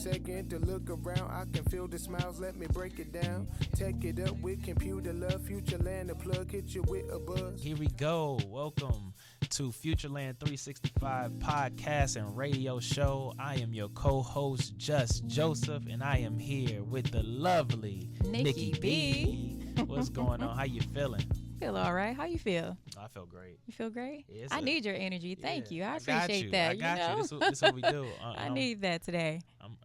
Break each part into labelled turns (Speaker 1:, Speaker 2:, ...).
Speaker 1: second to look around. I can feel the smiles, let me break it down. Take it up with computer love. Futureland, the plug, hit you with a buzz.
Speaker 2: Here we go. Welcome to Futureland365 Podcast and Radio Show. I am your co-host, Just Joseph, and I am here with the lovely Nikki B. What's going on? How you feeling?
Speaker 3: Feel all right. How you feel?
Speaker 2: I feel great.
Speaker 3: You feel great?
Speaker 2: Yeah,
Speaker 3: I need your energy. Thank you. I
Speaker 2: got
Speaker 3: appreciate
Speaker 2: you.
Speaker 3: that.
Speaker 2: I got you. This is what we do.
Speaker 3: I need that today.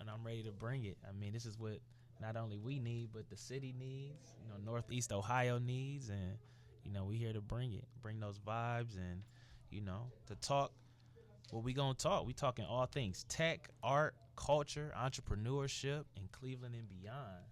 Speaker 2: I'm ready to bring it. I mean, this is what not only we need, but the city needs. Northeast Ohio needs, and we here to bring it, bring those vibes, and to talk. What we gonna talk? We talking all things tech, art, culture, entrepreneurship, and Cleveland and beyond.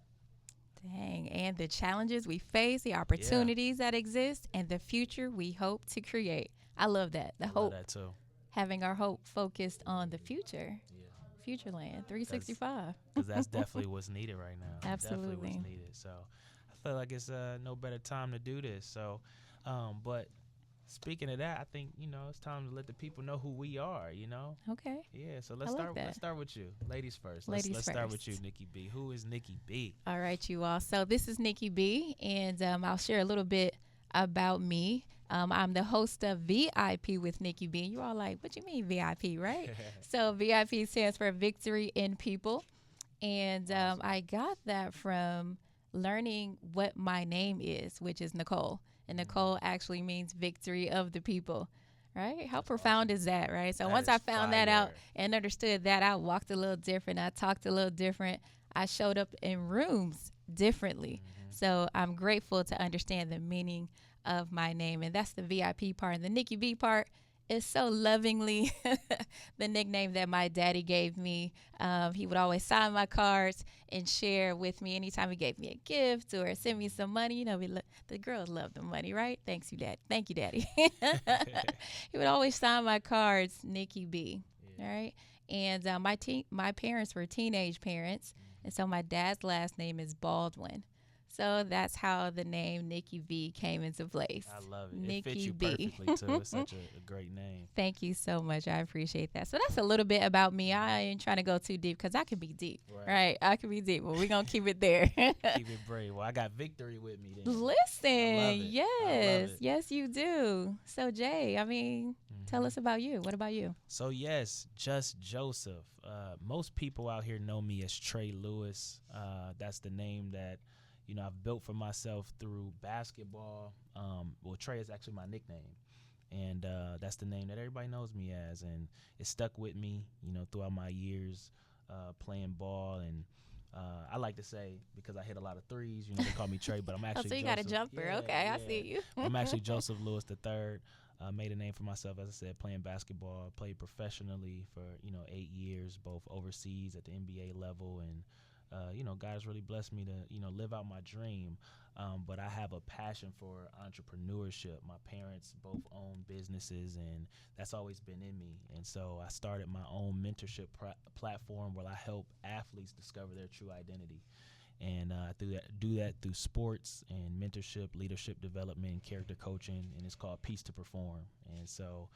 Speaker 3: Dang, and the challenges we face, the opportunities that exist, and the future we hope to create. I love that.
Speaker 2: I love that too.
Speaker 3: Having our hope focused on the future.
Speaker 2: Yeah.
Speaker 3: Futureland 365.
Speaker 2: Because that's definitely what's needed right now.
Speaker 3: Absolutely.
Speaker 2: Definitely what's needed. So I feel like it's no better time to do this. So, but speaking of that, I think it's time to let the people know who we are.
Speaker 3: Okay.
Speaker 2: Yeah. So let's start with you, ladies first. Let's start with you, Nikki B. Who is Nikki B?
Speaker 3: All right, you all. So this is Nikki B, and I'll share a little bit about me. I'm the host of VIP with Nikki B. You all like, what you mean VIP, right? So VIP stands for Victory in People, and I got that from learning what my name is, which is Nicole. And Nicole actually means victory of the people, right? How profound is that, right? So once I found that out and understood that, I walked a little different. I talked a little different. I showed up in rooms differently. Mm-hmm. So I'm grateful to understand the meaning of my name. And that's the VIP part. And the Nikki B part is so lovingly the nickname that my daddy gave me. He would always sign my cards and share with me anytime he gave me a gift or send me some money. The girls love the money, right? Thank you, Daddy. He would always sign my cards, Nikki B. Yeah. All right. And my parents were teenage parents. And so my dad's last name is Baldwin. So that's how the name Nikki B came into place.
Speaker 2: I love it.
Speaker 3: Nikki
Speaker 2: it fits you
Speaker 3: B.
Speaker 2: perfectly, too. It's such a great name.
Speaker 3: Thank you so much. I appreciate that. So that's a little bit about me. I ain't trying to go too deep because I can be deep, right? I can be deep, but we're going to keep it there.
Speaker 2: Keep it brave. Well, I got victory with me then.
Speaker 3: Listen, yes, you do. So, Jay, tell us about you. What about you?
Speaker 2: So, yes, Just Joseph. Most people out here know me as Trey Lewis. That's the name that I've built for myself through basketball. Trey is actually my nickname, and that's the name that everybody knows me as, and it stuck with me, throughout my years playing ball. And I like to say, because I hit a lot of threes, they call me Trey, but I'm actually
Speaker 3: so you got a jumper.
Speaker 2: Yeah,
Speaker 3: okay, I see you.
Speaker 2: I'm actually Joseph Lewis III. Made a name for myself, as I said, playing basketball. Played professionally for 8 years, both overseas at the NBA level, and God's really blessed me to, live out my dream. But I have a passion for entrepreneurship. My parents both own businesses, and that's always been in me. And so I started my own mentorship platform where I help athletes discover their true identity. And I do that through sports and mentorship, leadership development, and character coaching, and it's called Peace to Perform. And so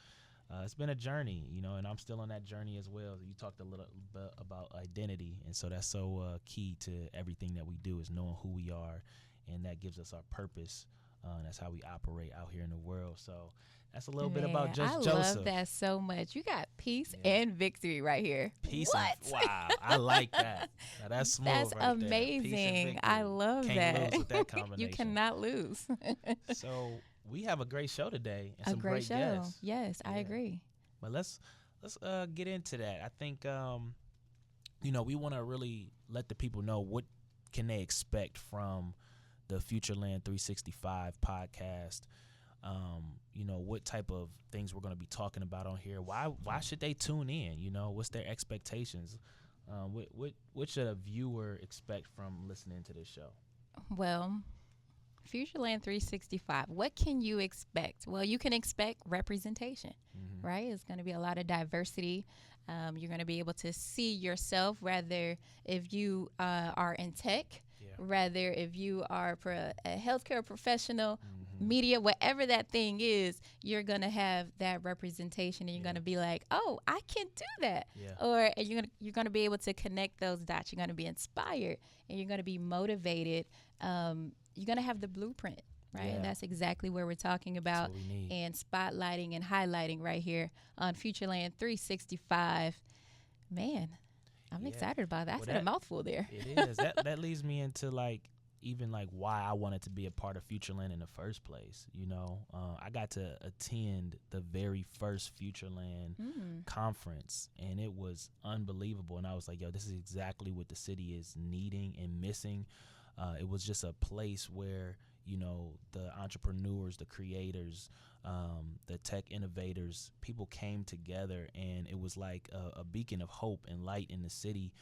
Speaker 2: it's been a journey, and I'm still on that journey as well. You talked a little bit about identity, and so that's so key to everything that we do is knowing who we are, and that gives us our purpose. That's how we operate out here in the world. So that's a little bit about Joseph.
Speaker 3: I love that so much. You got peace and victory right here.
Speaker 2: Peace. Wow, I like that. Now, that's smooth.
Speaker 3: That's
Speaker 2: right
Speaker 3: amazing.
Speaker 2: There.
Speaker 3: I love
Speaker 2: Can't lose with that combination.
Speaker 3: You cannot lose.
Speaker 2: So we have a great show today and
Speaker 3: a
Speaker 2: some
Speaker 3: great show.
Speaker 2: Guests.
Speaker 3: Yes, I agree.
Speaker 2: But let's get into that. I think we want to really let the people know what can they expect from the Futureland 365 podcast. What type of things we're going to be talking about on here. Why should they tune in? What's their expectations? What should a viewer expect from listening to this show?
Speaker 3: Well, Futureland 365, what can you expect? Well, you can expect representation, right? It's going to be a lot of diversity. You're going to be able to see yourself, rather if you are in tech, rather if you are a healthcare professional, media, whatever that thing is, you're going to have that representation, and you're going to be like, oh, I can do that. Or you're going to be able to connect those dots. You're going to be inspired, and you're going to be motivated. You're going to have the blueprint, right? And that's exactly where we're talking about and spotlighting and highlighting right here on Futureland365. Man, I'm excited about that. I said a mouthful there.
Speaker 2: It is. That leads me into even why I wanted to be a part of Futureland in the first place. I got to attend the very first Futureland conference, and it was unbelievable. And I was like, yo, this is exactly what the city is needing and missing. It was just a place where, the entrepreneurs, the creators, the tech innovators, people came together, and it was like a beacon of hope and light in the city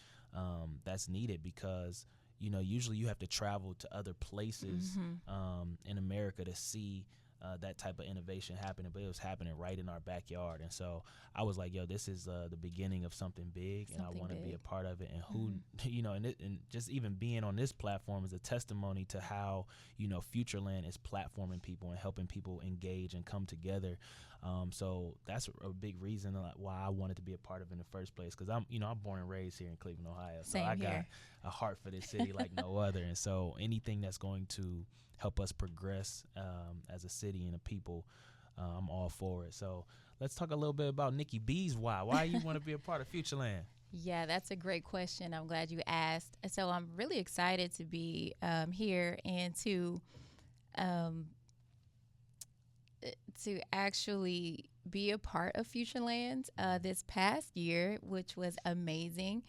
Speaker 2: that's needed, because usually you have to travel to other places in America to see that type of innovation happening, but it was happening right in our backyard. And so I was like, yo, this is the beginning of something big, and I want to be a part of it. And who, and just even being on this platform is a testimony to how, Futureland is platforming people and helping people engage and come together. So that's a big reason why I wanted to be a part of it in the first place, because I'm born and raised here in Cleveland, Ohio. So I got a heart for this city like no other. And so anything that's going to help us progress as a city and a people, I'm all for it. So let's talk a little bit about Nikki B's why. Why you want to be a part of Futureland?
Speaker 3: Yeah, that's a great question. I'm glad you asked. So I'm really excited to be here and to actually be a part of Futureland this past year, which was amazing.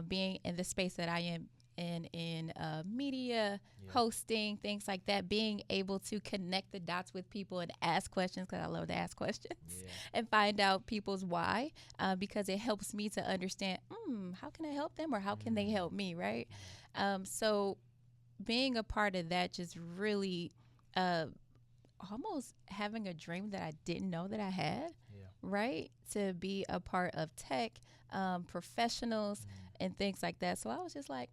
Speaker 3: Being in the space that I am in media, hosting, things like that, being able to connect the dots with people and ask questions, because I love to ask questions, and find out people's why, because it helps me to understand, how can I help them, or how can they help me, right? So being a part of that just really almost having a dream that I didn't know that I had, right? To be a part of tech, professionals, and things like that. So I was just like,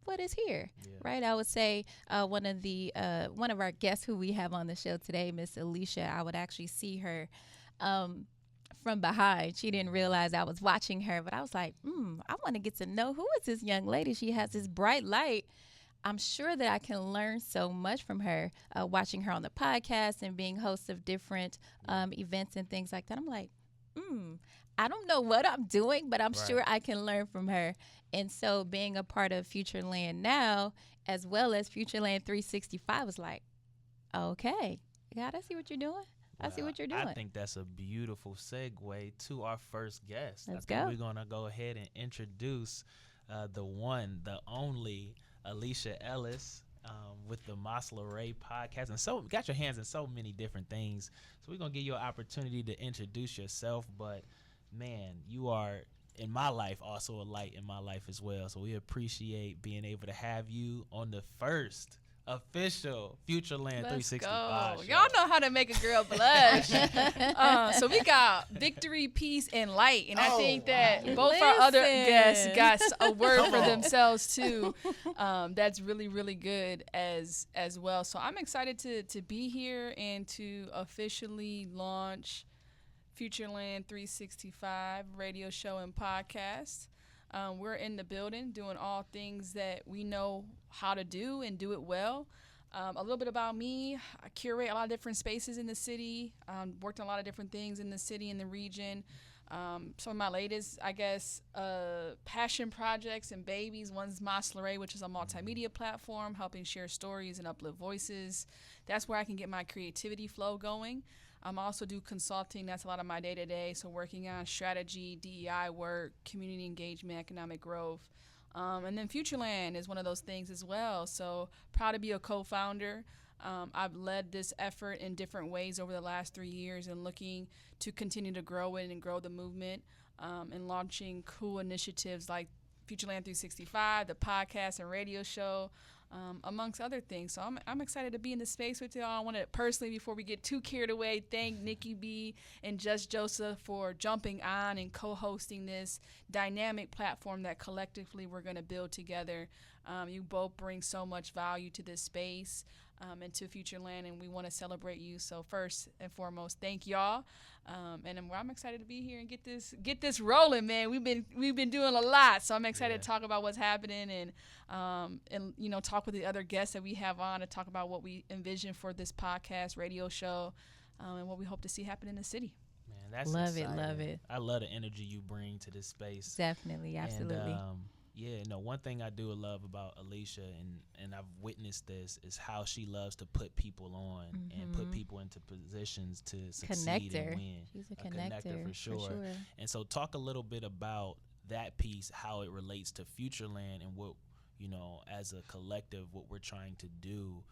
Speaker 3: what is here, right? I would say one of our guests who we have on the show today, Miss Alysha, I would actually see her from behind. She didn't realize I was watching her, but I was like, I want to get to know who is this young lady. She has this bright light. I'm sure that I can learn so much from her, watching her on the podcast and being host of different events and things like that. I'm like, I don't know what I'm doing, but I'm sure I can learn from her. And so being a part of Futureland now, as well as Futureland365, was like, okay, God, I see what you're doing. I see what you're doing.
Speaker 2: I think that's a beautiful segue to our first guest.
Speaker 3: Let's
Speaker 2: go.
Speaker 3: We're
Speaker 2: going to go ahead and introduce the one, the only Alysha Ellis with the Masloray podcast. And so got your hands in so many different things. So we're going to give you an opportunity to introduce yourself. But, man, you are, in my life, also a light in my life as well. So we appreciate being able to have you on the first official Futureland365 show.
Speaker 4: Y'all know how to make a girl blush. So we got victory, peace, and light. And I think that both our other guests got a word for themselves too. That's really, really good as well. So I'm excited to be here and to officially launch Futureland365 Radio Show and Podcast. We're in the building doing all things that we know how to do and do it well. A little bit about me. I curate a lot of different spaces in the city. Worked on a lot of different things in the city and the region. Some of my latest, passion projects and babies. One's Masloray, which is a multimedia platform helping share stories and uplift voices. That's where I can get my creativity flow going. Also do consulting. That's a lot of my day-to-day. So working on strategy, DEI work, community engagement, economic growth. And then Futureland is one of those things as well. So proud to be a co-founder. I've led this effort in different ways over the last 3 years and looking to continue to grow it and grow the movement and launching cool initiatives like Futureland365, the podcast and radio show, amongst other things. So I'm excited to be in this space with y'all. I want to personally, before we get too carried away, thank Nikki B and Just Joseph for jumping on and co-hosting this dynamic platform that collectively we're going to build together. You both bring so much value to this space. into Futureland, and we want to celebrate you. So first and foremost, thank y'all. And I'm excited to be here and get this rolling, man. We've been doing a lot, so I'm excited to talk about what's happening and talk with the other guests that we have on to talk about what we envision for this podcast radio show, and what we hope to see happen in the city.
Speaker 2: Man, that's
Speaker 3: love
Speaker 2: exciting.
Speaker 3: Love it.
Speaker 2: I love the energy you bring to this space.
Speaker 3: Definitely, absolutely.
Speaker 2: And, one thing I do love about Alysha, and I've witnessed this, is how she loves to put people on and put people into positions to succeed and win.
Speaker 3: She's a connector
Speaker 2: for sure. And so talk a little bit about that piece, how it relates to Futureland and what, as a collective, what we're trying to do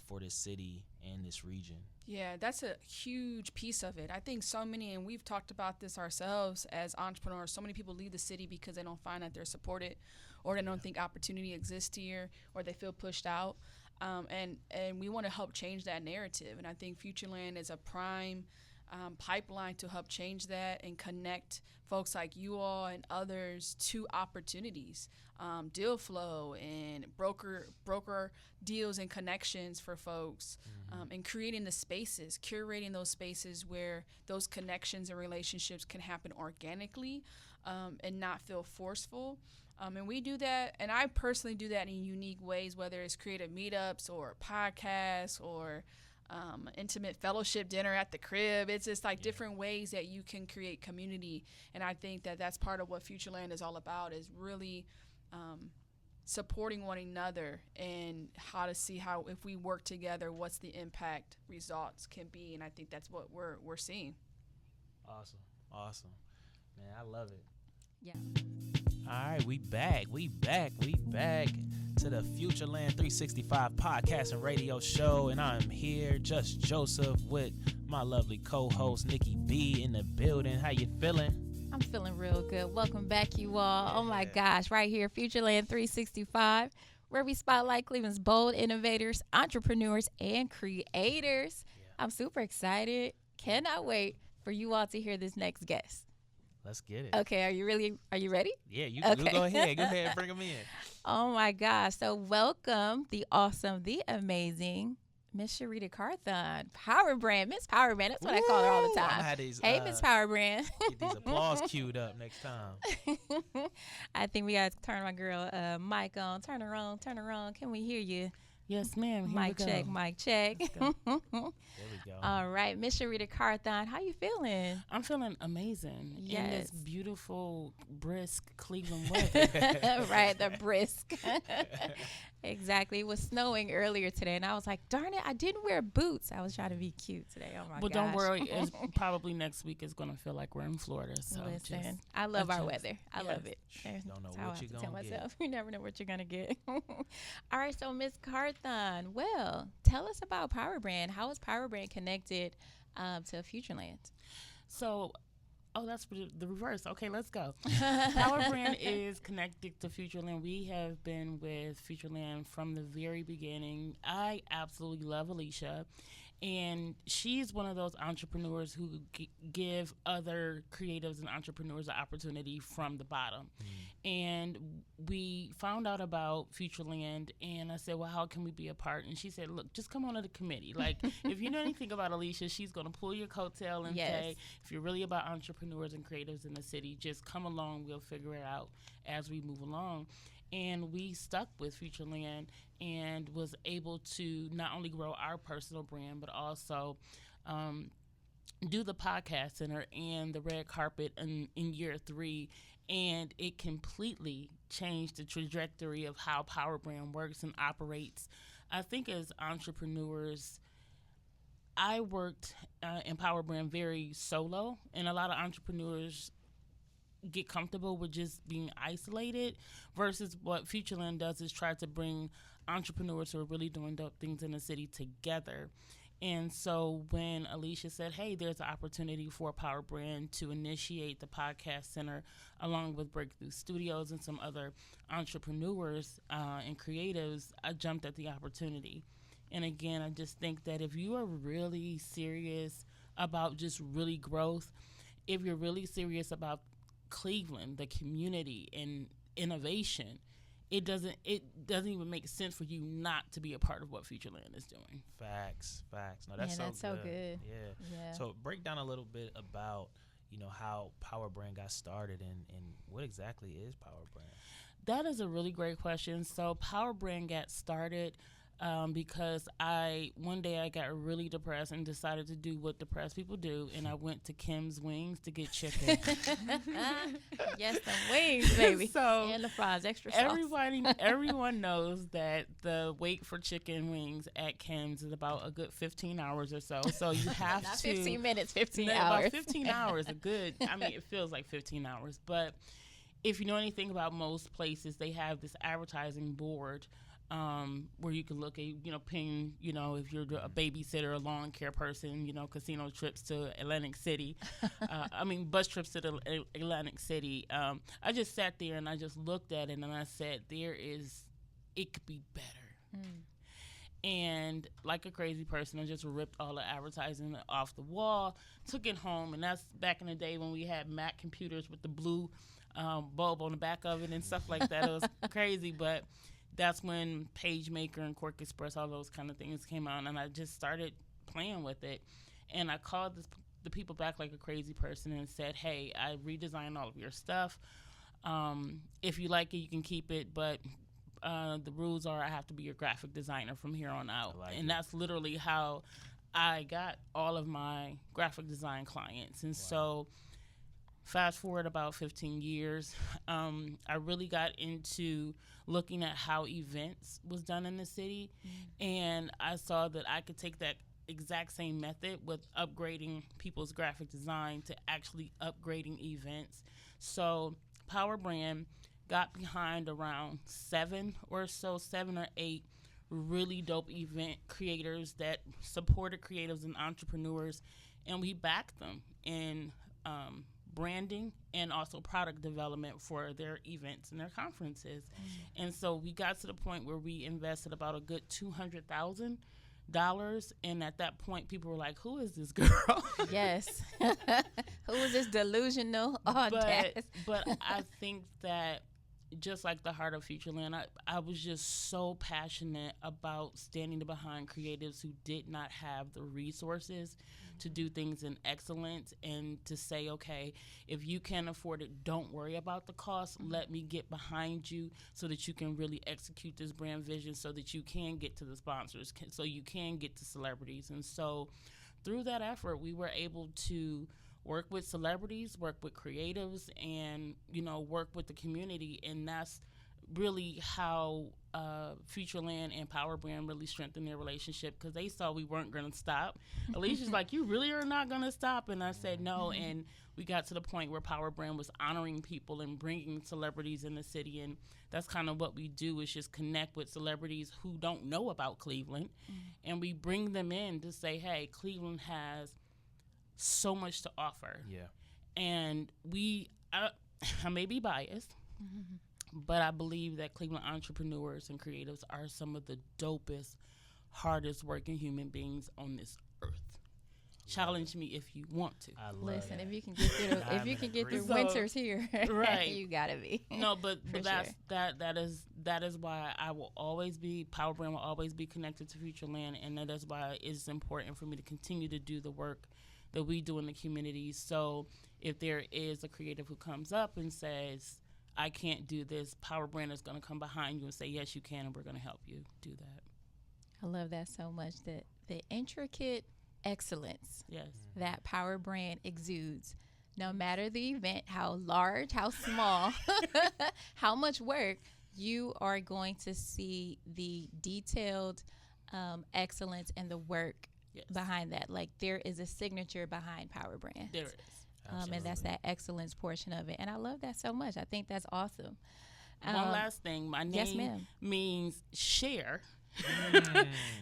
Speaker 2: for this city and this region.
Speaker 4: Yeah, that's a huge piece of it. I think so many, and we've talked about this ourselves as entrepreneurs, so many people leave the city because they don't find that they're supported, or they don't think opportunity exists here, or they feel pushed out. And we want to help change that narrative. And I think Futureland is a prime pipeline to help change that and connect folks like you all and others to opportunities, deal flow, and broker deals and connections for folks, and creating the spaces, curating those spaces where those connections and relationships can happen organically, and not feel forceful. And we do that, and I personally do that in unique ways, whether it's creative meetups or podcasts or intimate fellowship dinner at the crib. It's just like different ways that you can create community. And I think that that's part of what Futureland is all about, is really supporting one another and how to see how, if we work together, what's the impact results can be. And I think that's what we're seeing.
Speaker 2: Awesome. Man, I love it.
Speaker 3: Yeah.
Speaker 2: All right, we back to the Futureland365 Podcast and Radio Show, and I'm here, just Joseph, with my lovely co-host Nikki B in the building. How you feeling?
Speaker 3: I'm feeling real good. Welcome back, you all. Oh my gosh, right here, Futureland365, where we spotlight Cleveland's bold innovators, entrepreneurs, and creators. I'm super excited. Cannot wait for you all to hear this next guest.
Speaker 2: Let's get it.
Speaker 3: Okay, are you ready?
Speaker 2: Yeah, you
Speaker 3: okay.
Speaker 2: Go ahead, bring them in.
Speaker 3: Oh my gosh. So welcome the awesome, the amazing Miss Sherita Carthon, Power Brand, Miss Power Brand. That's what I call her all the time. Hey, Miss Power Brand.
Speaker 2: Get these applause queued up next time.
Speaker 3: I think we got to turn my girl mic on. Turn her on. Can we hear you?
Speaker 5: Yes, ma'am. Here
Speaker 3: mic check.
Speaker 2: There we go.
Speaker 3: All right, Miss Sherita Carthon, how you feeling?
Speaker 5: I'm feeling amazing.
Speaker 3: Yes.
Speaker 5: In this beautiful, brisk Cleveland weather.
Speaker 3: Right, the brisk. Exactly. It was snowing earlier today, and I was like, darn it, I didn't wear boots. I was trying to be cute today. Oh, my gosh.
Speaker 5: But don't worry. It's probably next week it's going to feel like we're in Florida. So
Speaker 3: listen, I love our weather. I love it.
Speaker 2: Don't know
Speaker 3: That's
Speaker 2: what you're going to get.
Speaker 3: You never know what you're going to get. All right, so Miss Carthon, well, tell us about Power Brand. How is Power Brand connected to Futureland?
Speaker 5: So, that's the reverse. Okay, let's go. Power Brand is connected to Futureland. We have been with Futureland from the very beginning. I absolutely love Alysha, and she's one of those entrepreneurs who give other creatives and entrepreneurs an opportunity from the bottom. And we found out about Futureland, and I said, well, how can we be a part? And she said, look, just come on to the committee. Like, if you know anything about Alysha, she's going to pull your coattail and say, if you're really about entrepreneurs and creatives in the city, just come along. We'll figure it out as we move along. And we stuck with Futureland and was able to not only grow our personal brand, but also do the podcast center and the red carpet in year 3. And it completely changed the trajectory of how Power Brand works and operates. I think as entrepreneurs, I worked in Power Brand very solo, and a lot of entrepreneurs get comfortable with just being isolated, versus what Futureland does is try to bring entrepreneurs who are really doing dope things in the city together. And so when Alysha said, hey, there's an opportunity for Power Brand to initiate the podcast center along with Breakthrough Studios and some other entrepreneurs and creatives, I jumped at the opportunity. And again, I just think that if you are really serious about just really growth, if you're really serious about Cleveland, the community, and innovation, it doesn't even make sense for you not to be a part of what Futureland is doing.
Speaker 2: Facts. No, that's
Speaker 3: so good.
Speaker 2: Yeah. So break down a little bit about, how Power Brand got started and what exactly is Power Brand?
Speaker 5: That is a really great question. So Power Brand got started because one day I got really depressed and decided to do what depressed people do, and I went to Kim's Wings to get chicken.
Speaker 3: Yes, the wings, baby.
Speaker 5: So
Speaker 3: and the fries, extra sauce.
Speaker 5: Everyone knows that the wait for chicken wings at Kim's is about a good 15 hours or so. So you have
Speaker 3: Not
Speaker 5: to
Speaker 3: 15 minutes, 15
Speaker 5: about
Speaker 3: hours.
Speaker 5: 15 hours, it feels like 15 hours. But if you know anything about most places, they have this advertising board where you can look at, ping, if you're a babysitter, a lawn care person, casino trips to Atlantic City. Bus trips to the Atlantic City. I just sat there and I just looked at it and I said, it could be better. And like a crazy person, I just ripped all the advertising off the wall, took it home, and that's back in the day when we had Mac computers with the blue bulb on the back of it and stuff like that. It was crazy, but that's when PageMaker and Quark Express, all those kind of things came out, and I just started playing with it. And I called the people back like a crazy person and said, hey, I redesigned all of your stuff. If you like it, you can keep it, but the rules are I have to be your graphic designer from here on out. That's literally how I got all of my graphic design clients. And so fast forward about 15 years, I really got into looking at how events was done in the city, and I saw that I could take that exact same method with upgrading people's graphic design to actually upgrading events. So Power Brand got behind around 7 or 8 really dope event creators that supported creatives and entrepreneurs, and we backed them in branding and also product development for their events and their conferences. And so we got to the point where we invested about a good $200,000, and at that point people were like, who is this girl?
Speaker 3: Yes. Who is this delusional audacity?
Speaker 5: But I think that just like the heart of Futureland, I was just so passionate about standing behind creatives who did not have the resources to do things in excellence, and to say, okay, if you can't afford it, don't worry about the cost. Let me get behind you so that you can really execute this brand vision, so that you can get to the sponsors, so you can get to celebrities. And so through that effort, we were able to work with celebrities, work with creatives, and, work with the community. And that's really how Futureland and Power Brand really strengthened their relationship, because they saw we weren't going to stop. Alysha's like, you really are not going to stop? And I said no. And we got to the point where Power Brand was honoring people and bringing celebrities in the city. And that's kind of what we do, is just connect with celebrities who don't know about Cleveland. And we bring them in to say, hey, Cleveland has so much to offer. Yeah. And I may be biased, but I believe that Cleveland entrepreneurs and creatives are some of the dopest, hardest working human beings on this earth. Challenge me if you want to.
Speaker 3: Listen, if you can get through winters here, right? You gotta be.
Speaker 5: No, but that is why I will always be, Power Brand will always be connected to Futureland, and that is why it's important for me to continue to do the work that we do in the community. So if there is a creative who comes up and says, I can't do this, Power Brand is going to come behind you and say, yes, you can, and we're going to help you do that.
Speaker 3: I love that so much, that the intricate excellence that Power Brand exudes, no matter the event, how large, how small, how much work, you are going to see the detailed excellence and the work behind that. Like, there is a signature behind Power Brand.
Speaker 5: There is.
Speaker 3: And that's that excellence portion of it. And I love that so much. I think that's awesome.
Speaker 5: One last thing. My name means share.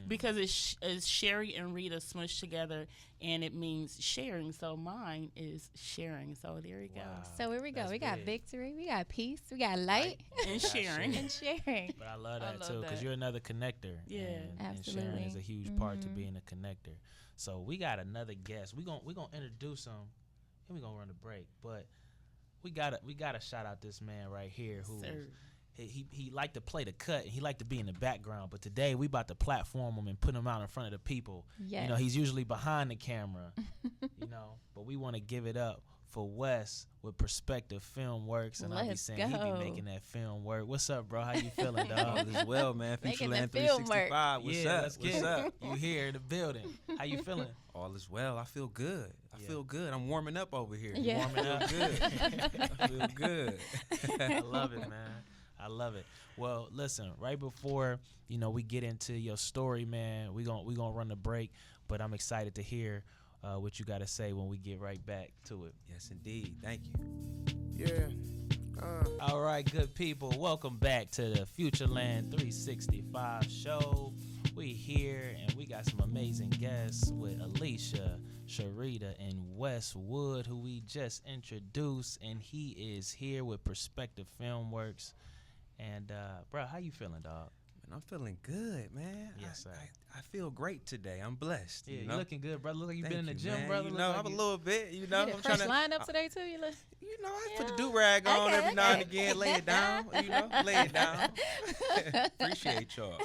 Speaker 5: Because it's Sherry and Rita smushed together, and it means sharing. So mine is sharing. So there you go.
Speaker 3: So here we go. We got victory. We got peace. We got light.
Speaker 5: And sharing.
Speaker 3: And sharing.
Speaker 2: But I love that too, because you're another connector.
Speaker 3: Yeah, absolutely.
Speaker 2: And sharing is a huge part to being a connector. So we got another guest. We're gonna introduce him, and we're gonna run a break. But we gotta shout out this man right here who he liked to play the cut and he liked to be in the background. But today we about to platform him and put him out in front of the people.
Speaker 3: Yes.
Speaker 2: You know, he's usually behind the camera, you know, but we want to give it up for Wes with Perspective Filmworks, and I be saying he be making that film work. What's up, bro? How you feeling, dog?
Speaker 6: All is well, man.
Speaker 3: Making
Speaker 6: Futureland
Speaker 3: the film
Speaker 6: 365. What's
Speaker 2: yeah,
Speaker 6: up?
Speaker 2: let's
Speaker 6: What's
Speaker 2: get
Speaker 6: up?
Speaker 2: it. You here in the building? How you feeling?
Speaker 6: All is well. I feel good. I
Speaker 2: Yeah.
Speaker 6: feel good. I'm warming up over here.
Speaker 3: Yeah.
Speaker 2: Warming up.
Speaker 6: Good. I feel good.
Speaker 2: I love it, man. I love it. Well, listen, right before, you know, we get into your story, man, we gonna run the break, but I'm excited to hear what you got to say when we get right back to it.
Speaker 6: Yes, indeed. Thank you.
Speaker 1: Yeah.
Speaker 2: All right, good people. Welcome back to the Futureland 365 show. We here, and we got some amazing guests with Alysha, Sherita, and Wes Wood, who we just introduced, and he is here with Perspective Filmworks. And, bro, how you feeling, dog?
Speaker 6: And I'm feeling good, man.
Speaker 2: Yes, sir.
Speaker 6: I feel great today. I'm blessed.
Speaker 2: Yeah,
Speaker 6: you
Speaker 2: you
Speaker 6: know?
Speaker 2: looking good, brother. Look like you
Speaker 6: Thank
Speaker 2: been in the
Speaker 6: you,
Speaker 2: gym,
Speaker 6: man.
Speaker 2: brother.
Speaker 6: You
Speaker 2: Look
Speaker 6: know,
Speaker 2: like
Speaker 6: I'm a
Speaker 2: you-
Speaker 6: little bit, you know.
Speaker 3: You
Speaker 6: I'm
Speaker 3: fresh
Speaker 6: trying to.
Speaker 3: lineup today too. You look.
Speaker 6: I
Speaker 3: Yeah.
Speaker 6: put the do-rag on
Speaker 3: Okay,
Speaker 6: every now and
Speaker 3: okay.
Speaker 6: again, lay it down, you know, lay it down. Appreciate y'all.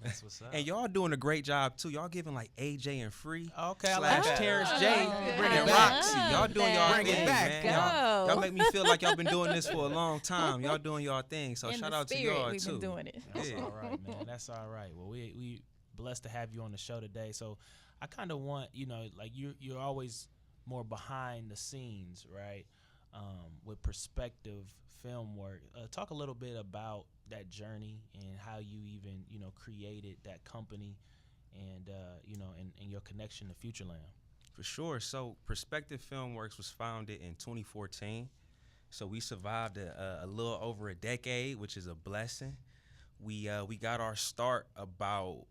Speaker 2: That's what's up.
Speaker 6: And y'all doing a great job, too. Y'all giving, like, AJ and Free
Speaker 2: Okay, I
Speaker 6: /
Speaker 2: like that.
Speaker 6: Terrence
Speaker 3: Oh,
Speaker 6: J,
Speaker 3: good.
Speaker 6: bringing
Speaker 3: I
Speaker 6: Roxy.
Speaker 3: love
Speaker 6: Y'all doing
Speaker 3: that.
Speaker 6: y'all
Speaker 1: Bring it
Speaker 6: thing,
Speaker 1: back.
Speaker 6: man. Y'all
Speaker 3: Go.
Speaker 6: make me feel like y'all been doing this for a long time. Y'all doing y'all thing, so
Speaker 3: In
Speaker 6: shout
Speaker 3: the
Speaker 6: out to
Speaker 3: spirit,
Speaker 6: y'all,
Speaker 3: we've
Speaker 6: too.
Speaker 3: been doing it.
Speaker 2: That's
Speaker 6: Yeah.
Speaker 2: all right, man. That's all right. Well, we blessed to have you on the show today. So I kind of want, you know, like you're always more behind the scenes, right? With Perspective Film Work. Talk a little bit about that journey and how you even, you know, created that company and, you know, and your connection to Futureland.
Speaker 6: For sure. So Perspective Filmworks was founded in 2014. So we survived a little over a decade, which is a blessing. We got our start about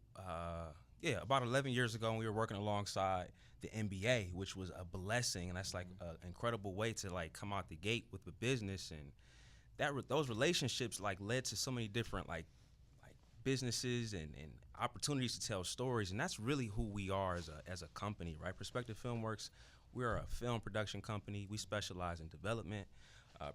Speaker 6: 11 years ago, and we were working alongside the NBA, which was a blessing, and that's like an incredible way to like come out the gate with the business, and those relationships like led to so many different like businesses and opportunities to tell stories, and that's really who we are as a company, right? Perspective Filmworks, we're a film production company. We specialize in development,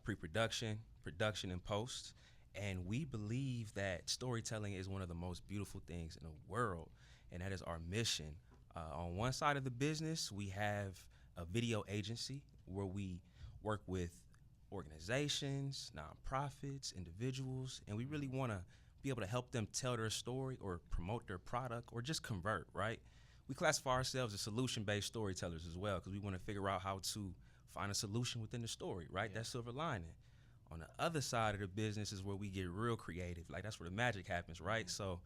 Speaker 6: pre-production, production, and post. And we believe that storytelling is one of the most beautiful things in the world, and that is our mission. On one side of the business, we have a video agency where we work with organizations, nonprofits, individuals, and we really want to be able to help them tell their story or promote their product or just convert, right? We classify ourselves as solution-based storytellers as well, because we want to figure out how to find a solution within the story, right?
Speaker 2: Yeah.
Speaker 6: That silver lining. On the other side of the business is where we get real creative. Like, that's where the magic happens, right?
Speaker 2: Mm-hmm.
Speaker 6: So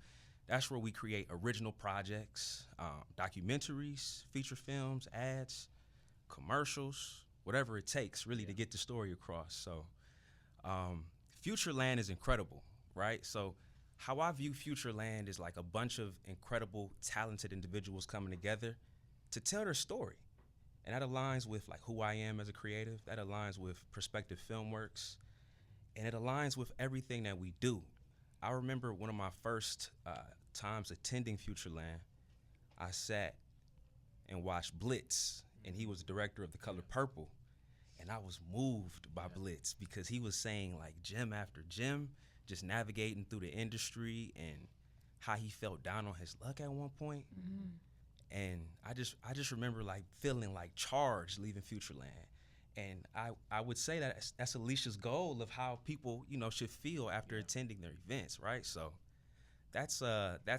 Speaker 6: that's where we create original projects, documentaries, feature films, ads, commercials, whatever it takes really to get the story across. So Futureland is incredible, right? So how I view Futureland is like a bunch of incredible, talented individuals coming together to tell their story. And that aligns with like who I am as a creative. That aligns with Perspective Filmworks. And it aligns with everything that we do. I remember one of my first times attending Futureland, I sat and watched Blitz, and he was the director of The Color Purple. And I was moved by Blitz because he was saying like gem after gem, just navigating through the industry and how he felt down on his luck at one point.
Speaker 3: Mm-hmm.
Speaker 6: And I just remember like feeling like charged leaving Futureland. And I would say that that's Alysha's goal of how people, you know, should feel after attending their events, right? So that's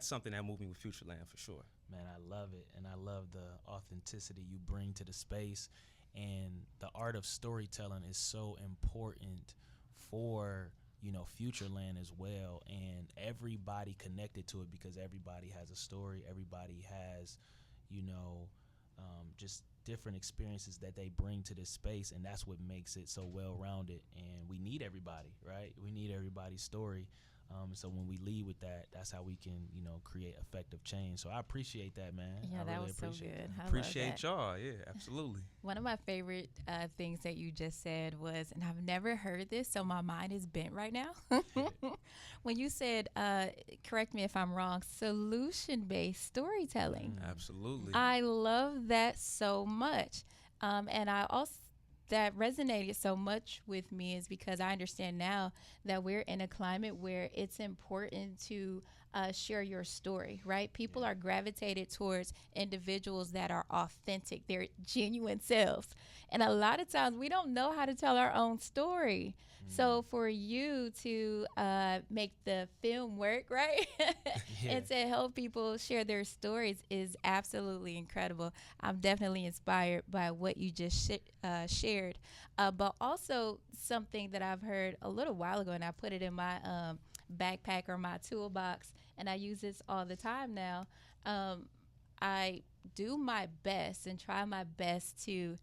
Speaker 6: something that moved me with Futureland for sure.
Speaker 2: Man, I love it, and I love the authenticity you bring to the space, and the art of storytelling is so important for, you know, Futureland as well, and everybody connected to it because everybody has a story, everybody has, you know, just different experiences that they bring to this space, and that's what makes it so well-rounded. And we need everybody, right? We need everybody's story. So when we lead with that, that's how we can, you know, create effective change. So I appreciate that, man.
Speaker 3: Yeah,
Speaker 2: I
Speaker 3: that
Speaker 2: really
Speaker 3: was so
Speaker 2: appreciate
Speaker 3: good.
Speaker 2: that.
Speaker 3: I
Speaker 6: Appreciate
Speaker 3: love that.
Speaker 6: y'all. Yeah, absolutely.
Speaker 3: One of my favorite things that you just said was, and I've never heard this, so my mind is bent right now. When you said, correct me if I'm wrong, solution-based storytelling.
Speaker 6: Absolutely.
Speaker 3: I love that so much. And I also that resonated so much with me is because I understand now that we're in a climate where it's important to share your story, right? People are gravitated towards individuals that are authentic, their genuine selves. And a lot of times we don't know how to tell our own story. So for you to make the film work, right? And to help people share their stories is absolutely incredible. I'm definitely inspired by what you just shared. But also something that I've heard a little while ago, and I put it in my backpack or my toolbox, and I use this all the time now. I do my best and try my best to,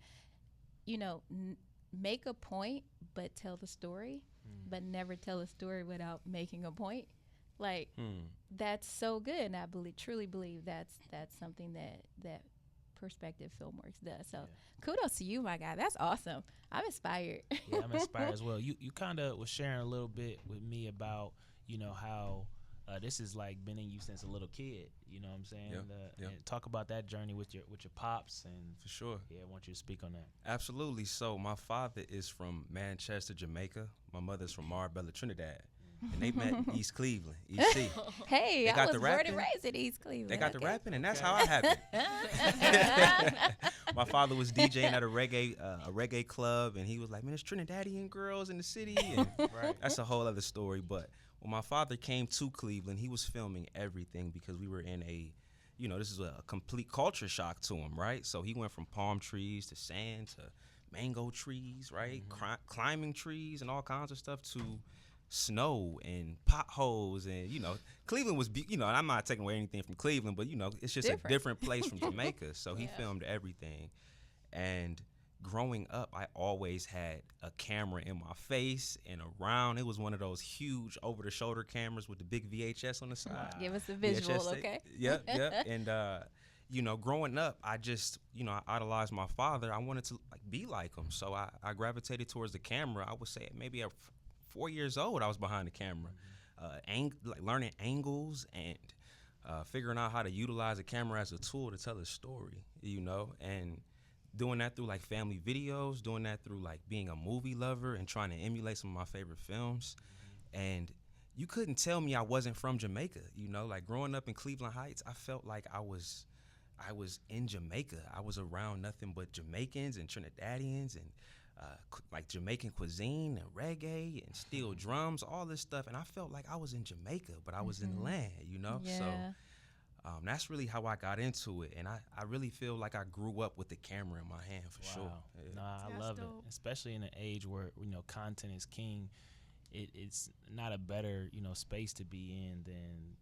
Speaker 3: make a point, but tell the story, but never tell a story without making a point. Like, that's so good. And I truly believe that's something that Perspective Filmworks does. So kudos to you, my guy. That's awesome. I'm inspired.
Speaker 2: Yeah, I'm inspired as well. You kind of was sharing a little bit with me about, how this has like been in you since a little kid. You know what I'm saying? And talk about that journey with your pops. And
Speaker 6: for sure.
Speaker 2: Yeah, I want you to speak on that.
Speaker 6: Absolutely. So my father is from Manchester, Jamaica. My mother's from Marbella, Trinidad. And they met in East Cleveland, EC.
Speaker 3: Hey,
Speaker 6: I
Speaker 3: was born and raised in East Cleveland.
Speaker 6: They got the rapping, and that's how I happened. My father was DJing at a reggae club, and he was like, "Man, there's Trinidadian girls in the city." And that's a whole other story. But when my father came to Cleveland, he was filming everything because we were in a, this is a complete culture shock to him, right? So he went from palm trees to sand to mango trees, right? Climbing trees and all kinds of stuff to snow and potholes. And Cleveland was and I'm not taking away anything from Cleveland, but it's just a different place from Jamaica. So he filmed everything. And growing up, I always had a camera in my face and around. It was one of those huge over the shoulder cameras with the big VHS on the side.
Speaker 3: Give us a visual, okay?
Speaker 6: Yep. And growing up, I just I idolized my father. I wanted to be like him, so I gravitated towards the camera. I would say maybe at 4 years old, I was behind the camera, learning angles and figuring out how to utilize a camera as a tool to tell a story, and doing that through family videos, doing that through being a movie lover and trying to emulate some of my favorite films. And you couldn't tell me I wasn't from Jamaica, growing up in Cleveland Heights, I felt like I was in Jamaica. I was around nothing but Jamaicans and Trinidadians and Jamaican cuisine and reggae and steel drums, all this stuff. And I felt like I was in Jamaica, but I was in the land,
Speaker 3: Yeah.
Speaker 6: So that's really how I got into it. And I really feel like I grew up with the camera in my hand for sure. Yeah.
Speaker 2: Nah, I love it, especially in an age where, content is king. It's not a better, space to be in than,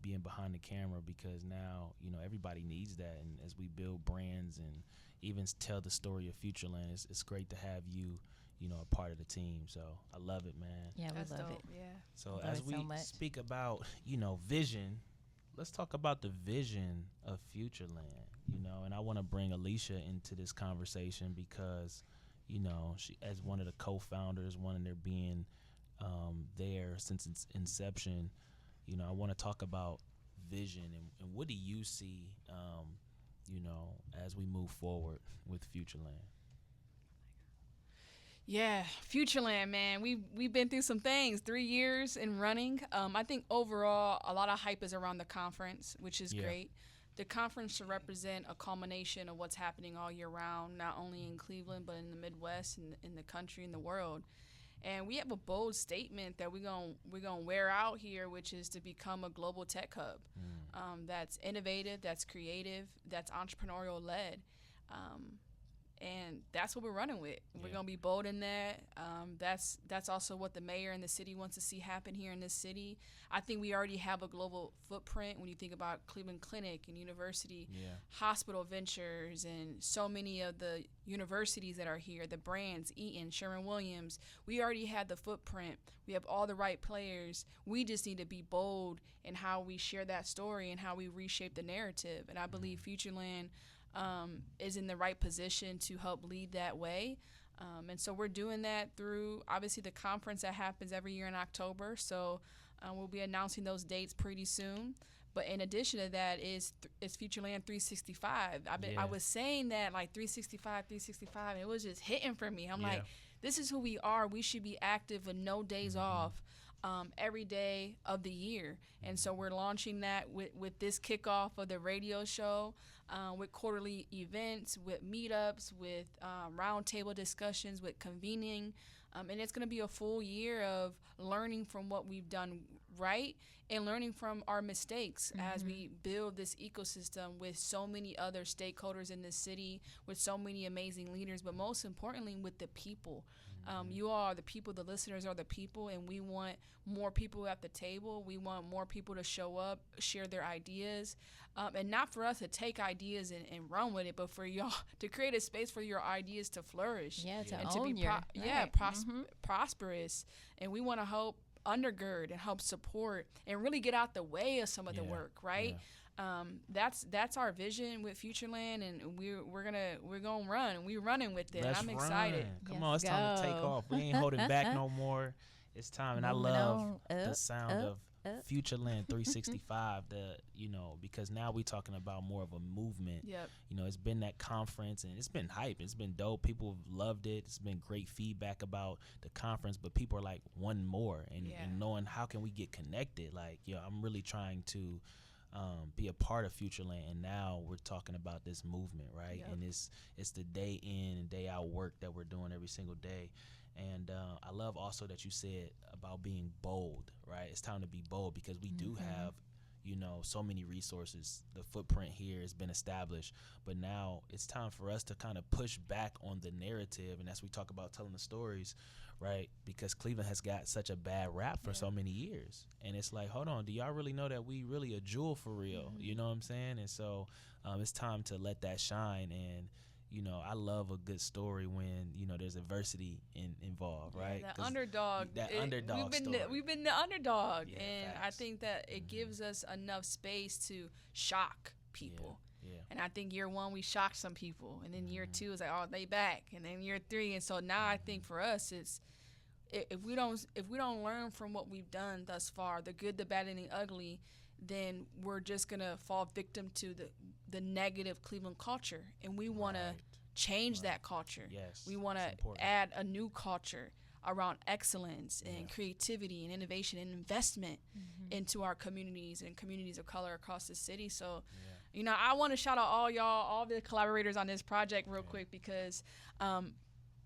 Speaker 2: being behind the camera, because now, everybody needs that. And as we build brands and even tell the story of Futureland, it's great to have you, a part of the team. So I love it, man.
Speaker 3: Yeah,
Speaker 4: That's
Speaker 3: we love
Speaker 4: dope.
Speaker 3: it.
Speaker 4: Yeah.
Speaker 2: So as we speak about, vision, let's talk about the vision of Futureland, and I want to bring Alysha into this conversation because, she, as one of the co-founders, one of their being there since its inception, I want to talk about vision and what do you see, as we move forward with Futureland?
Speaker 4: Yeah, Futureland, man. We've been through some things. 3 years in running. I think overall a lot of hype is around the conference, which is great. The conference should represent a culmination of what's happening all year round, not only in Cleveland but in the Midwest and in the country and the world. And we have a bold statement that we're gonna wear out here, which is to become a global tech hub that's innovative, that's creative, that's entrepreneurial led. And that's what we're running with. We're going to be bold in that. That's also what the mayor and the city wants to see happen here in this city. I think we already have a global footprint when you think about Cleveland Clinic and University, Hospital Ventures, and so many of the universities that are here, the brands, Eaton, Sherwin-Williams. We already have the footprint. We have all the right players. We just need to be bold in how we share that story and how we reshape the narrative. And I believe Futureland is in the right position to help lead that way. And so we're doing that through, obviously, the conference that happens every year in October. So we'll be announcing those dates pretty soon. But in addition to that is Futureland 365. I was saying that like 365, and it was just hitting for me. I'm like, this is who we are. We should be active with no days off. Every day of the year. And so we're launching that with this kickoff of the radio show, with quarterly events, with meetups, with roundtable discussions, with convening. And it's going to be a full year of learning from what we've done right and learning from our mistakes as we build this ecosystem with so many other stakeholders in this city, with so many amazing leaders, but most importantly with the people. You all are the people, the listeners are the people, and we want more people at the table. We want more people to show up, share their ideas, and not for us to take ideas and run with it, but for y'all to create a space for your ideas to flourish.
Speaker 3: And
Speaker 4: to
Speaker 3: own
Speaker 4: be prosperous. And we want to help undergird and help support and really get out the way of some of the work, right? That's our vision with Futureland, and we're gonna run. We're running with it. I'm excited.
Speaker 2: Come on, it's time to take off. We ain't holding back no more. It's time, and I love the sound of Futureland 365. Because now we're talking about more of a movement.
Speaker 4: Yep.
Speaker 2: It's been that conference, and it's been hype. It's been dope. People have loved it. It's been great feedback about the conference, but people are like, one more, and knowing how can we get connected. Like, I'm really trying to be a part of Futureland, and now we're talking about this movement, right? And it's the day in and day out work that we're doing every single day. And I love also that you said about being bold, right? It's time to be bold because we do have, so many resources. The footprint here has been established, but now it's time for us to kind of push back on the narrative, and as we talk about telling the stories, right? Because Cleveland has got such a bad rap for so many years, and it's like, hold on, do y'all really know that we really a jewel for real? You know what I'm saying? And so it's time to let that shine. And I love a good story when there's adversity involved, right?
Speaker 4: The underdog. We've been the underdog, and
Speaker 2: facts.
Speaker 4: I think that it gives us enough space to shock people. And I think year one we shocked some people, and then year two is like, oh, they back, and then year three, and so now I think for us it's if we don't learn from what we've done thus far, the good, the bad, and the ugly, then we're just gonna fall victim to the negative Cleveland culture, and we want to change that culture.
Speaker 2: Yes,
Speaker 4: we want to add a new culture around excellence and creativity and innovation and investment into our communities and communities of color across the city. So, I want to shout out all the collaborators on this project real quick, because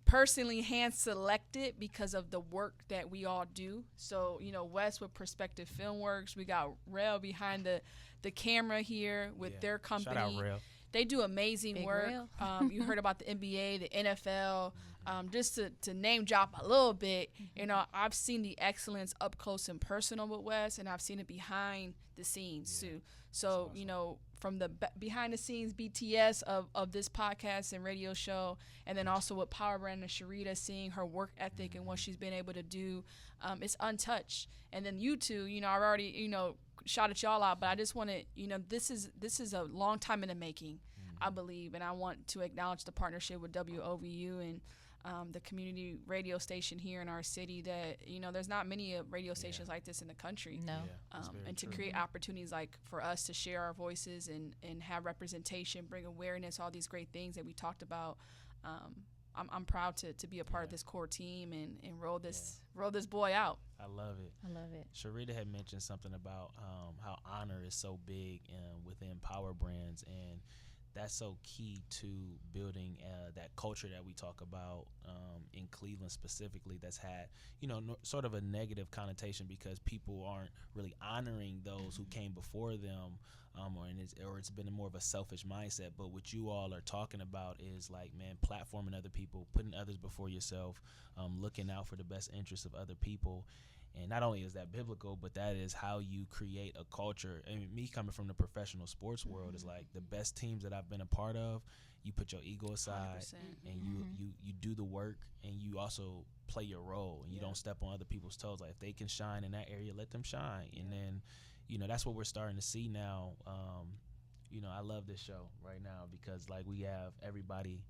Speaker 4: personally hand selected because of the work that we all do. So, Wes with Perspective Filmworks, we got Rel behind the camera here with their company.
Speaker 2: Shout out Rel.
Speaker 4: They do amazing work. You heard about the NBA, the NFL. Just to name drop a little bit, I've seen the excellence up close and personal with Wes, and I've seen it behind the scenes too. So, awesome. From the behind the scenes BTS of this podcast and radio show, and then also with Power Brand and Sherita, seeing her work ethic and what she's been able to do, it's untouched. And then you two, I've already, shouted y'all out, but I just want to, this is a long time in the making, I believe, and I want to acknowledge the partnership with WOVU and the community radio station here in our city that, there's not many radio stations like this in the country.
Speaker 3: No.
Speaker 4: And to create opportunities like for us to share our voices and have representation, bring awareness, all these great things that we talked about. I'm proud to be a part of this core team and roll this boy out.
Speaker 2: I love it. Sherita had mentioned something about how honor is so big within Power Brands, and that's so key to building that culture that we talk about in Cleveland specifically, that's had sort of a negative connotation because people aren't really honoring those who came before them, or it's been more of a selfish mindset. But what you all are talking about is like, man, platforming other people, putting others before yourself, looking out for the best interests of other people. And not only is that biblical, but that is how you create a culture. And me coming from the professional sports world is like the best teams that I've been a part of. You put your ego aside
Speaker 4: 100%.
Speaker 2: and you do the work, and you also play your role, and you don't step on other people's toes. Like if they can shine in that area, let them shine. And then, that's what we're starting to see now. I love this show right now because like we have everybody,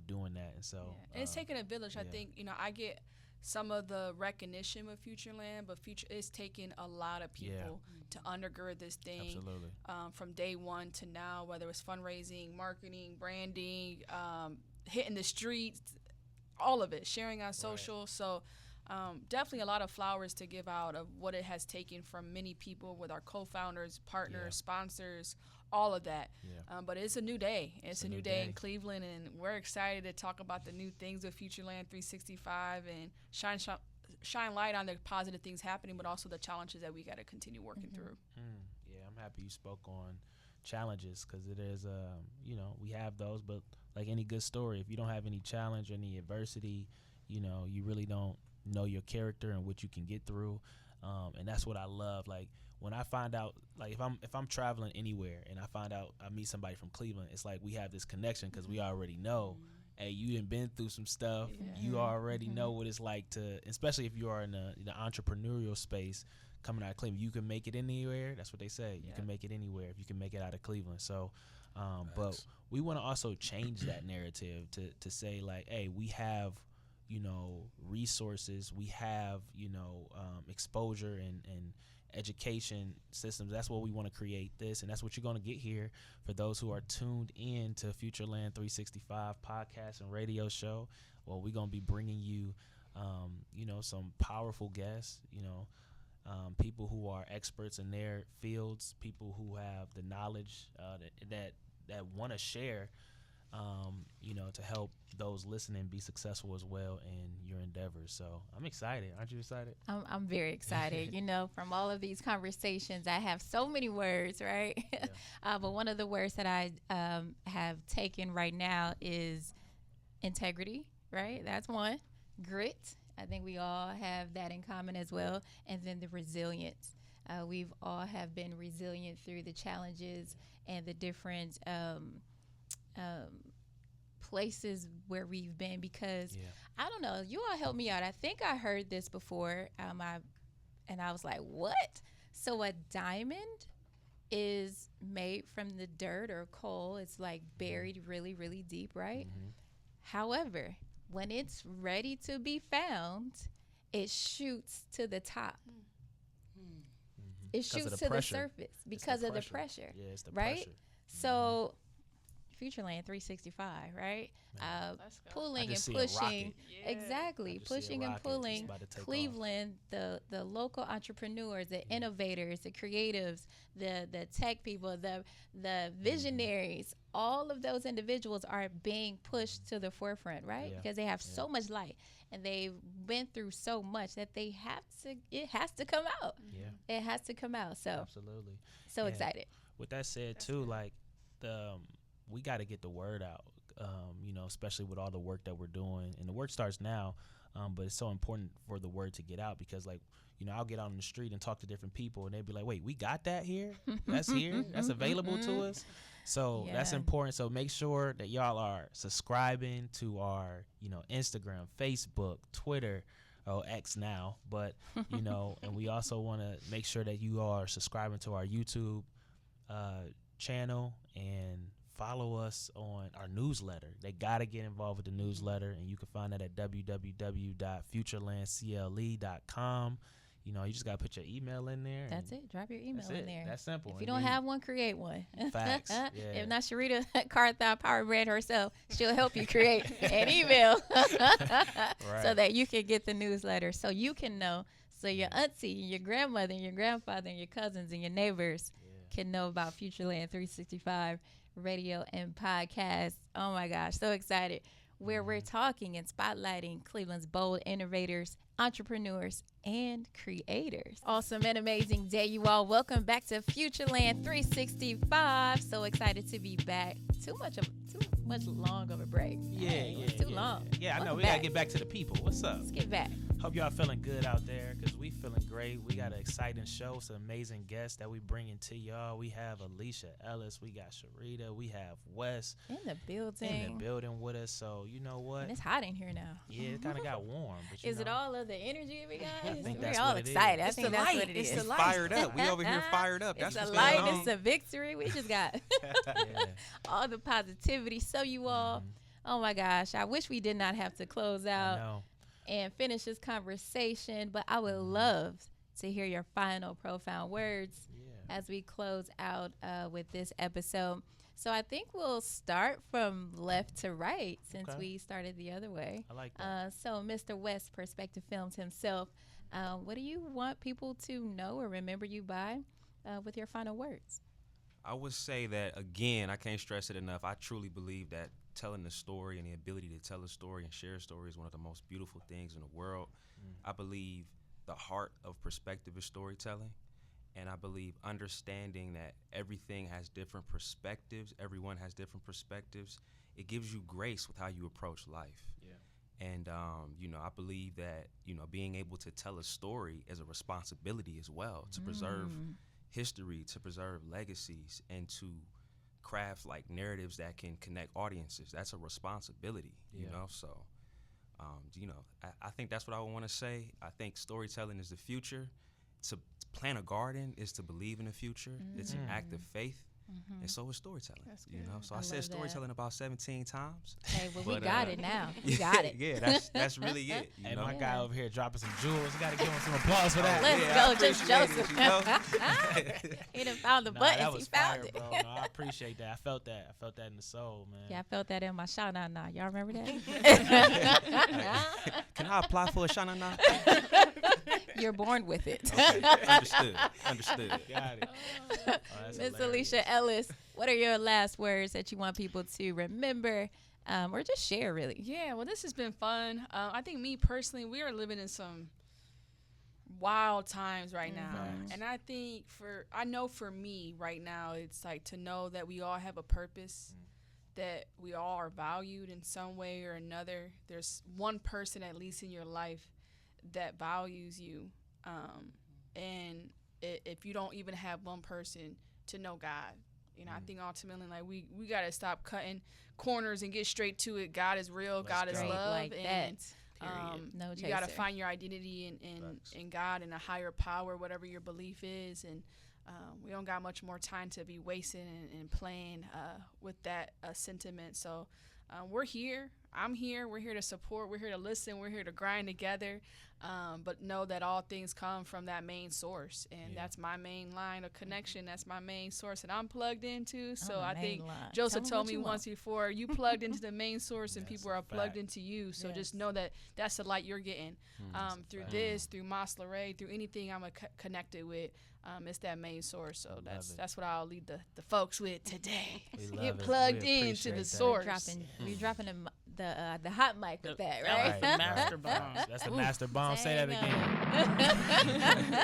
Speaker 2: doing that. And so
Speaker 4: and it's taking a village. I think, I get some of the recognition with Futureland, but it's taken a lot of people to undergird this thing.
Speaker 2: Absolutely.
Speaker 4: From day one to now, whether it's fundraising, marketing, branding, hitting the streets, all of it, sharing on social. So definitely a lot of flowers to give out of what it has taken from many people with our co-founders, partners, sponsors, all of that. But it's a new day. It's a new day in Cleveland, and we're excited to talk about the new things with Futureland365 and shine light on the positive things happening, but also the challenges that we got to continue working through.
Speaker 2: Yeah, I'm happy you spoke on challenges, because it is, we have those, but like any good story, if you don't have any challenge or any adversity, you really don't know your character and what you can get through. And that's what I love. Like, when I find out, like, if I'm traveling anywhere and I find out I meet somebody from Cleveland, it's like we have this connection, because we already know, hey, you done been through some stuff. You already know what it's like to, especially if you are in the entrepreneurial space coming out of Cleveland. You can make it anywhere. That's what they say. You can make it anywhere if you can make it out of Cleveland. So, but we want to also change that narrative to say, like, hey, we have, resources. We have, exposure and education systems. That's what we want to create this, and that's what you're going to get here for those who are tuned in to Futureland365 podcast and radio show. Well, we're going to be bringing you, some powerful guests, people who are experts in their fields, people who have the knowledge that want to share, to help those listening be successful as well in your endeavors. So I'm excited. Aren't you excited?
Speaker 3: I'm very excited. From all of these conversations, I have so many words, right? But one of the words that I have taken right now is integrity, right? That's one. Grit. I think we all have that in common as well. And then the resilience. We've all have been resilient through the challenges and the different places where we've been, because I don't know, you all help me out. I think I heard this before, I was like, what? So a diamond is made from the dirt or coal. It's like buried really, really deep, right? However, when it's ready to be found, it shoots to the top. It shoots to the surface because of the pressure.
Speaker 2: Yeah, it's the
Speaker 3: right?
Speaker 2: pressure.
Speaker 3: So Futureland365, right? Pulling and pushing, exactly, pushing and pulling Cleveland, the local entrepreneurs, the innovators, the creatives, the tech people, the visionaries. All of those individuals are being pushed to the forefront, right? Because they have so much light, and they've been through so much that it has to come out. It has to come out. So
Speaker 2: absolutely,
Speaker 3: so excited.
Speaker 2: With that said, too, like we got to get the word out, especially with all the work that we're doing. And the work starts now, but it's so important for the word to get out, because, like, I'll get out on the street and talk to different people, and they'll be like, wait, we got that here? That's here? That's available to us? So that's important. So make sure that y'all are subscribing to our, Instagram, Facebook, Twitter, X now. But, and we also want to make sure that you are subscribing to our YouTube channel and follow us on our newsletter. They got to get involved with the newsletter, and you can find that at www.futurelandcle.com. You just got to put your email in there.
Speaker 3: That's it. Drop your email in there.
Speaker 2: That's simple.
Speaker 3: If you don't have one, create one.
Speaker 2: Facts.
Speaker 3: If not, Sherita, Carthon, Power Brand herself, she'll help you create an email so that you can get the newsletter, so you can know, so your auntie, your grandmother, and your grandfather, and your cousins, and your neighbors can know about Futureland365 Radio and Podcast. Oh my gosh, so excited. Where we're talking and spotlighting Cleveland's bold innovators, entrepreneurs, and creators. Awesome and amazing day, you all. Welcome back to Futureland365. So excited to be back. Too much long of a break. Too long.
Speaker 2: Yeah, I know. We got to get back to the people. What's up?
Speaker 3: Let's get back.
Speaker 2: Hope y'all feeling good out there, because we feeling great. We got an exciting show, some amazing guests that we bringing to y'all. We have Alysha Ellis, we got Sherita, we have Wes
Speaker 3: in the building
Speaker 2: with us. So you know what?
Speaker 3: And it's hot in here now.
Speaker 2: Yeah, it kind of got warm. But
Speaker 3: is it all of the energy we got?
Speaker 2: I think
Speaker 3: We're
Speaker 2: that's
Speaker 3: all
Speaker 2: what
Speaker 3: excited.
Speaker 2: It is.
Speaker 3: I think that's what it is.
Speaker 6: It's fired up. We over here fired up.
Speaker 3: It's
Speaker 6: that's
Speaker 3: a
Speaker 6: what's
Speaker 3: light.
Speaker 6: going on.
Speaker 3: It's a victory. We just got all the positivity. So you all, oh my gosh, I wish we did not have to close out. and finish this conversation, but I would love to hear your final profound words as we close out with this episode. So I think we'll start from left to right since we started the other way.
Speaker 2: I like that.
Speaker 3: So Mr. West, Perspective Films himself, what do you want people to know or remember you by with your final words?
Speaker 6: I would say that, again, I can't stress it enough. I truly believe that telling the story and the ability to tell a story and share a story is one of the most beautiful things in the world. I believe the heart of perspective is storytelling. And I believe understanding that everything has different perspectives, everyone has different perspectives, it gives you grace with how you approach life. Yeah. And, I believe that, being able to tell a story is a responsibility as well, to preserve history, to preserve legacies, and to craft like narratives that can connect audiences. That's a responsibility, you know? So, I think that's what I want to say. I think storytelling is the future. To plant a garden is to believe in the future. It's an act of faith. And so is storytelling, So I said storytelling about 17 times.
Speaker 3: Hey, well, we got it now. We got it.
Speaker 6: Yeah, that's really it.
Speaker 2: Hey, my guy over here dropping some jewels. You got to give him some applause for that.
Speaker 3: Let's go, just Joseph. He done found the buttons.
Speaker 2: That was
Speaker 3: he found
Speaker 2: fire,
Speaker 3: it.
Speaker 2: bro. No, I appreciate that. I felt that in the soul, man.
Speaker 3: Yeah, I felt that in my sha-na-na. Y'all remember that?
Speaker 6: Can I apply for a sha-na-na?
Speaker 3: You're born with it.
Speaker 6: Okay. Understood.
Speaker 2: Got it.
Speaker 3: Miss Alysha Ellis, what are your last words that you want people to remember or just share, really?
Speaker 4: Yeah, well, this has been fun. I think me personally, we are living in some wild times right now. And I think I know for me right now, it's like to know that we all have a purpose, that we all are valued in some way or another. There's one person at least in your life that values you. And if you don't even have one person, to know God. I think ultimately, like, we got to stop cutting corners and get straight to it. God is real. God is love.
Speaker 3: Like
Speaker 4: and
Speaker 3: no
Speaker 4: you got to find your identity in God and a higher power, whatever your belief is. And we don't got much more time to be wasting and playing with that sentiment. So we're here. I'm here. We're here to support. We're here to listen. We're here to grind together. But know that all things come from that main source. And that's my main line of connection. That's my main source that I'm plugged into. So I think Joseph told me once before, you plugged into the main source and people are plugged into you. So just know that that's the light you're getting through this, through Masleray, through anything I'm connected with. It's that main source. So that's what I'll lead the folks with today. Get plugged into the source.
Speaker 3: We dropping the hot mic with that, right?
Speaker 5: The master bomb.
Speaker 2: That's the master bomb. Say that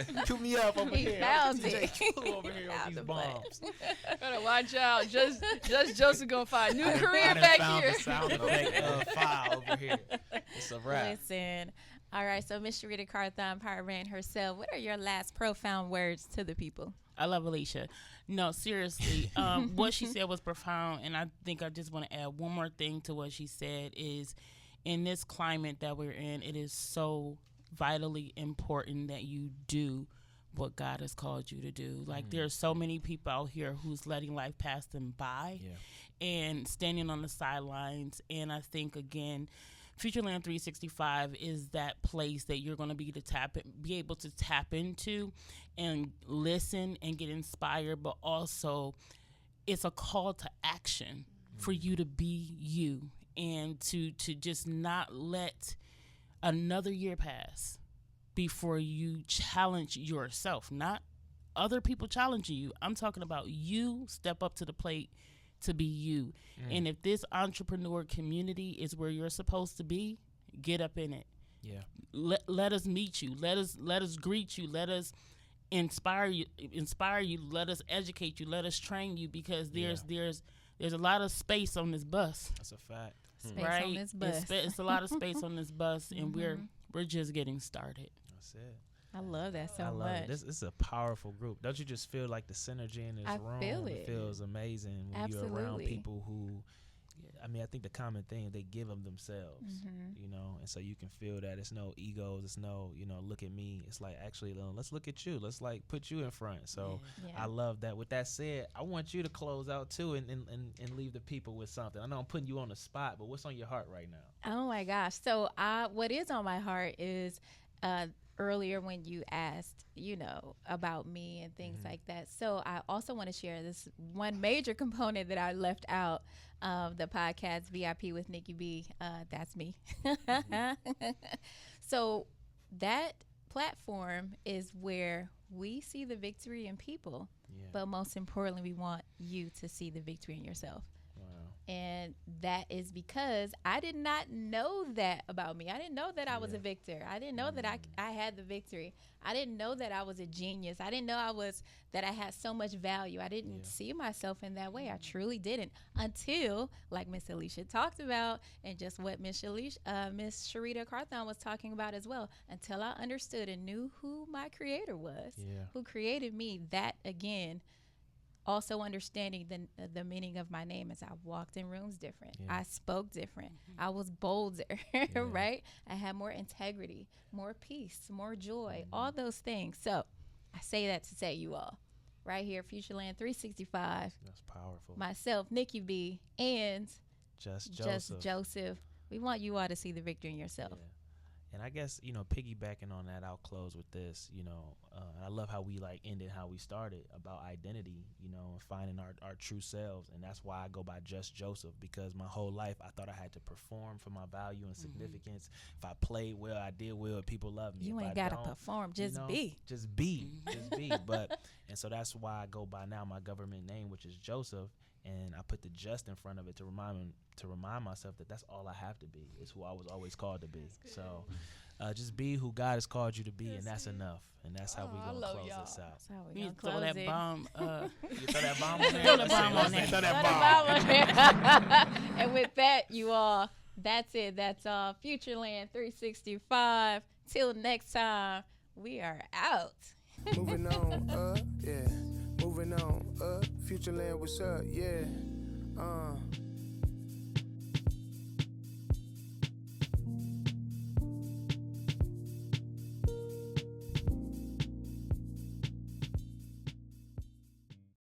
Speaker 3: again.
Speaker 2: Cue me up over here.
Speaker 3: He found it.
Speaker 2: Over here with these bombs.
Speaker 4: Gotta watch out. Just Joseph gonna find new career back here.
Speaker 2: The sound effect file over here. It's a wrap.
Speaker 3: Listen. All right, so Miss Sherita Carthon, Power Brand herself, what are your last profound words to the people?
Speaker 5: I love Alysha. No, seriously, what she said was profound, and I think I just want to add one more thing to what she said is in this climate that we're in, it is so vitally important that you do what God has called you to do. Like, there's so many people out here who's letting life pass them by and standing on the sidelines, and I think, again, Futureland365 is that place that you're going to be able to tap into and listen and get inspired, but also it's a call to action for you to be you and to just not let another year pass before you challenge yourself, not other people challenging you. I'm talking about you step up to the plate to be you. And if this entrepreneur community is where you're supposed to be, get up in it.
Speaker 2: Yeah.
Speaker 5: Let us meet you. Let us greet you. Let us inspire you. Let us educate you. Let us train you, because there's a lot of space on this bus.
Speaker 2: That's a fact.
Speaker 3: Space
Speaker 5: right?
Speaker 3: on this bus.
Speaker 5: It's a lot of space on this bus, and we're just getting started.
Speaker 2: That's it.
Speaker 3: I love that so
Speaker 2: I love
Speaker 3: much.
Speaker 2: it. This is a powerful group. Don't you just feel like the synergy in this room?
Speaker 3: Feel it.
Speaker 2: Feels amazing when
Speaker 3: Absolutely.
Speaker 2: you're around people who I mean, I think the common thing, they give them themselves, you know, and so you can feel that it's no egos, it's no, you know, look at me. It's like, actually, let's look at you. Let's like put you in front. So I love that. With that said, I want you to close out too and leave the people with something. I know I'm putting you on the spot, but what's on your heart right now?
Speaker 3: Oh my gosh. So what is on my heart is earlier when you asked, you know, about me and things like that. So I also want to share this one major component that I left out of the podcast, VIP with Nikki B. That's me. So that platform is where we see the victory in people, but most importantly, we want you to see the victory in yourself. And that is because I did not know that about me. I didn't know that I was a victor. I didn't know that I had the victory. I didn't know that I was a genius. I didn't know that I had so much value. I didn't see myself in that way. I truly didn't until, like Miss Alysha talked about, and just what Miss Sherita Carthon was talking about as well, until I understood and knew who my creator was, who created me. That, again, also understanding the meaning of my name as I walked in rooms different. I spoke different. I was bolder, right? I had more integrity, more peace, more joy, all those things. So I say that to say, you all, right here, Futureland365.
Speaker 2: That's powerful.
Speaker 3: Myself, Nikki B, and
Speaker 2: Just
Speaker 3: Joseph. We want you all to see the victory in yourself.
Speaker 2: Yeah. And I guess, you know, piggybacking on that, I'll close with this. You know, I love how we like ended how we started about identity, you know, and finding our true selves. And that's why I go by Just Joseph, because my whole life I thought I had to perform for my value and significance. If I played well, I did well, people love me.
Speaker 3: You ain't got to perform, just be.
Speaker 2: Just be. But, and so that's why I go by now my government name, which is Joseph. And I put the just in front of it to remind myself that that's all I have to be. It's who I was always called to be. So just be who God has called you to be, and that's enough. And that's how we're going to close this out.
Speaker 3: That's how we're
Speaker 5: You
Speaker 3: going to
Speaker 5: throw
Speaker 3: close
Speaker 5: that
Speaker 3: it.
Speaker 5: bomb.
Speaker 2: You throw that bomb on there?
Speaker 5: Throw the bomb on there.
Speaker 2: Throw that bomb.
Speaker 3: And with that, you all, that's it. That's all. Futureland365. Till next time, we are out.
Speaker 1: Moving on up, yeah. Moving on up. Futureland, what's up? Yeah.